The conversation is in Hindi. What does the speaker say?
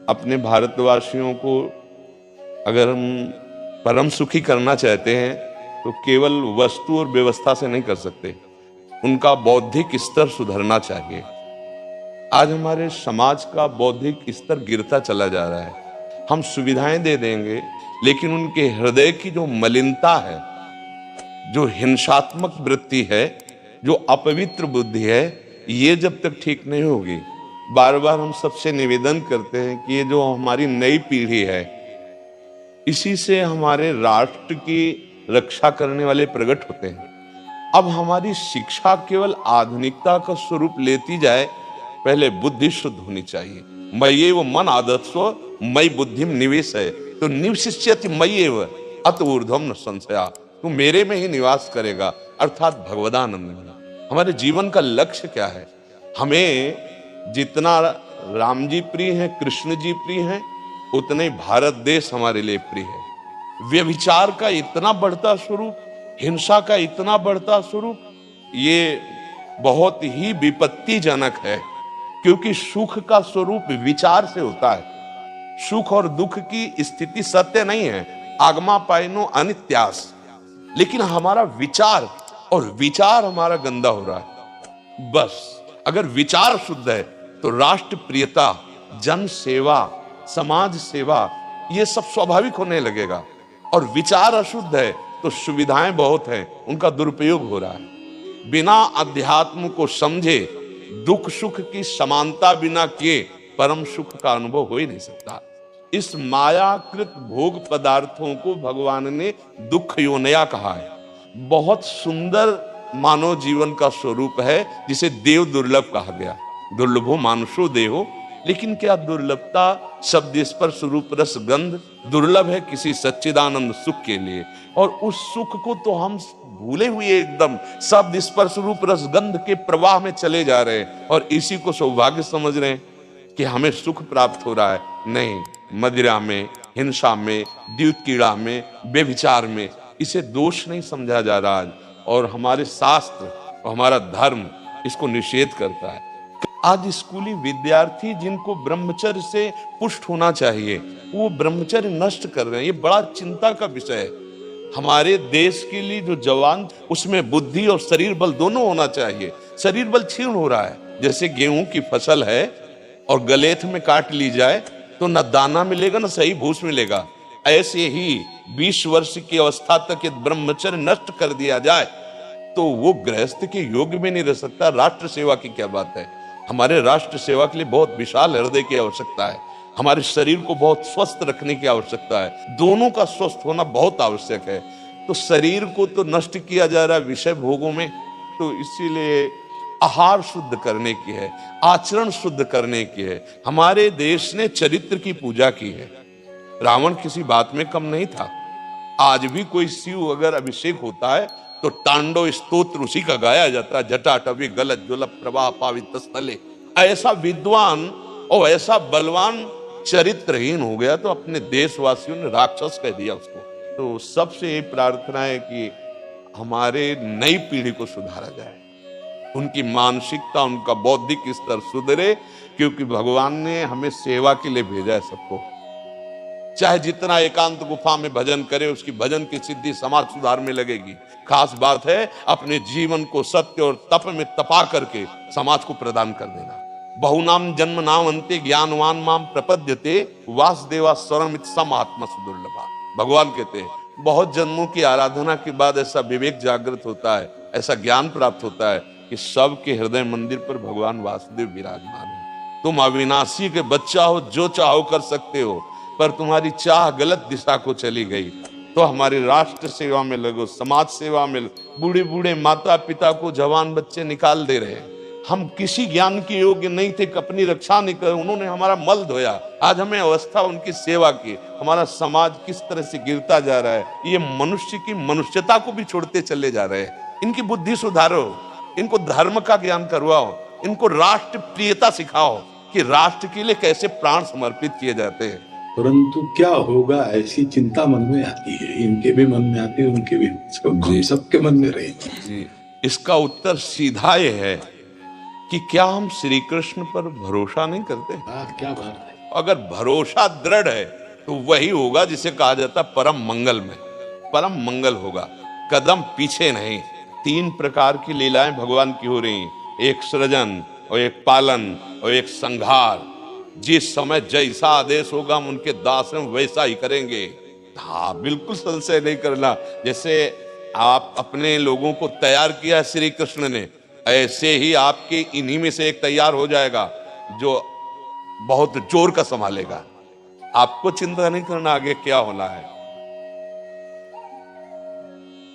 अपने भारतवासियों को अगर हम परम सुखी करना चाहते हैं तो केवल वस्तु और व्यवस्था से नहीं कर सकते, उनका बौद्धिक स्तर सुधरना चाहिए। आज हमारे समाज का बौद्धिक स्तर गिरता चला जा रहा है। हम सुविधाएं दे देंगे, लेकिन उनके हृदय की जो मलिनता है, जो हिंसात्मक वृत्ति है, जो अपवित्र बुद्धि है, ये जब तक ठीक नहीं होगी, बार बार हम सबसे निवेदन करते हैं कि ये जो हमारी नई पीढ़ी है, इसी से हमारे राष्ट्र की रक्षा करने वाले प्रकट होते हैं। अब हमारी शिक्षा केवल आधुनिकता का स्वरूप लेती जाए, पहले बुद्धि शुद्ध होनी चाहिए। मय्येव मन आदत्स्व मयि बुद्धिम निवेश है, तो निवशिष्यति मय्येव अत ऊर्ध्वम न संशया, तू मेरे में ही निवास करेगा, अर्थात भगवदानंद में। हमारे जीवन का लक्ष्य क्या है? हमें जितना राम जी प्रिय हैं, कृष्ण जी प्रिय हैं, उतने ही भारत देश हमारे लिए प्रिय है। व्यभिचार का इतना बढ़ता स्वरूप, हिंसा का इतना बढ़ता स्वरूप, ये बहुत ही विपत्तिजनक है, क्योंकि सुख का स्वरूप विचार से होता है। सुख और दुख की स्थिति सत्य नहीं है, आगमा पाइनो अनित्यास, लेकिन हमारा विचार और विचार हमारा गंदा हो रहा है। बस अगर विचार शुद्ध है तो राष्ट्र प्रियता, जन सेवा, समाज सेवा, ये सब स्वाभाविक होने लगेगा। और विचार अशुद्ध है तो सुविधाएं बहुत हैं, उनका दुरुपयोग हो रहा है। बिना अध्यात्म को समझे, दुख सुख की समानता बिना किए परम सुख का अनुभव हो ही नहीं सकता। इस मायाकृत भोग पदार्थों को भगवान ने दुख योनया कहा है। बहुत सुंदर मानव जीवन का स्वरूप है, जिसे देव दुर्लभ कहा गया। दुर्लभो मानुषो देहो, लेकिन क्या दुर्लभता शब्द स्पर्श रूप रस गंध दुर्लभ है किसी सच्चिदानंद सुख के लिए, और उस सुख को तो हम भूले हुए एकदम शब्द स्पर्श रूप रस गंध के प्रवाह में चले जा रहे हैं, और इसी को सौभाग्य समझ रहे हैं कि हमें सुख प्राप्त हो रहा है। नहीं, मदिरा में, हिंसा में, द्यूत कीड़ा में, व्यभिचार में, इसे दोष नहीं समझा जा रहा है। और हमारे शास्त्र और हमारा धर्म इसको निषेध करता है। आज स्कूली विद्यार्थी जिनको ब्रह्मचर्य से पुष्ट होना चाहिए, वो ब्रह्मचर्य नष्ट कर रहे हैं। ये बड़ा चिंता का विषय है। हमारे देश के लिए जो जवान, उसमें बुद्धि और शरीर बल दोनों होना चाहिए। शरीर बल क्षीण हो रहा है। जैसे गेहूं की फसल है और गलेथ में काट ली जाए तो न दाना मिलेगा न सही भूस मिलेगा, ऐसे ही 20 वर्ष की अवस्था तक ब्रह्मचर्य नष्ट कर दिया जाए तो वो गृहस्थ के योग्य में नहीं रह सकता। राष्ट्र सेवा की क्या बात है? हमारे राष्ट्र सेवा के लिए बहुत विशाल हृदय की आवश्यकता है। हमारे शरीर को बहुत स्वस्थ रखने की आवश्यकता है। दोनों का स्वस्थ होना बहुत आवश्यक है। तो शरीर को तो नष्ट किया जा रहा है विषय भोगों में, तो इसीलिए आहार शुद्ध करने की है, आचरण शुद्ध करने की है। हमारे देश ने चरित्र की पूजा की है। रावण किसी बात में कम नहीं था। आज भी कोई शिव अगर अभिषेक होता है तो तांडव स्तोत्र उसी का गाया जाता है। जटाटवी गलत ज्वलप प्रवाह पावित स्थले। ऐसा विद्वान और ऐसा बलवान चरित्रहीन हो गया तो अपने देशवासियों ने राक्षस कह दिया उसको। तो सबसे ये प्रार्थना है कि हमारे नई पीढ़ी को सुधारा जाए, उनकी मानसिकता, उनका बौद्धिक स्तर सुधरे, क्योंकि भगवान ने हमें सेवा के लिए भेजा है सबको। चाहे जितना एकांत गुफा में भजन करे, उसकी भजन की सिद्धि समाज सुधार में लगेगी। खास बात है अपने जीवन को सत्य और तप में तपा करके समाज को प्रदान कर देना। बहुनाम जन्म नाम अंते ज्ञानवान माम प्रपद्यते वासुदेवा स्वरमित सम आत्मा सुदुर्लभा। भगवान कहते हैं बहुत जन्मों की आराधना के बाद ऐसा विवेक जागृत होता है, ऐसा ज्ञान प्राप्त होता है कि सबके हृदय मंदिर पर भगवान वासुदेव विराजमान है। तुम अविनाशी के बच्चा हो, जो चाहो कर सकते हो, पर तुम्हारी चाह गलत दिशा को चली गई तो हमारी राष्ट्र सेवा में लगो, समाज सेवा में। बूढ़े बूढ़े माता पिता को जवान बच्चे निकाल दे रहे हैं। हम किसी ज्ञान के योग्य नहीं थे, अपनी रक्षा नहीं कर, उन्होंने हमारा मल धोया। आज हमें अवस्था उनकी सेवा की। हमारा समाज किस तरह से गिरता जा रहा है। ये मनुष्य की मनुष्यता को भी छोड़ते चले जा रहे हैं। इनकी बुद्धि सुधारो, इनको धर्म का ज्ञान करवाओ, इनको राष्ट्र प्रियता सिखाओ कि राष्ट्र के लिए कैसे प्राण समर्पित किए जाते हैं। परंतु क्या होगा, ऐसी चिंता मन में आती है। इनके भी मन में आती है, उनके भी, सबके मन में रहेगी जी। इसका उत्तर सीधा ये है कि क्या हम श्री कृष्ण पर भरोसा नहीं करते? क्या बात है। अगर भरोसा दृढ़ है तो वही होगा जिसे कहा जाता है परम मंगल में। परम मंगल होगा, कदम पीछे नहीं। 3 प्रकार की लीलाएं भगवान की हो रही हैं, एक सृजन और एक पालन और एक संहार। जिस समय जैसा आदेश होगा हम उनके दास हैं वैसा ही करेंगे। हाँ, बिल्कुल संशय नहीं करना। जैसे आप अपने लोगों को तैयार किया श्री कृष्ण ने, ऐसे ही आपके इन्हीं में से एक तैयार हो जाएगा जो बहुत जोर का संभालेगा। आपको चिंता नहीं करना आगे क्या होना है।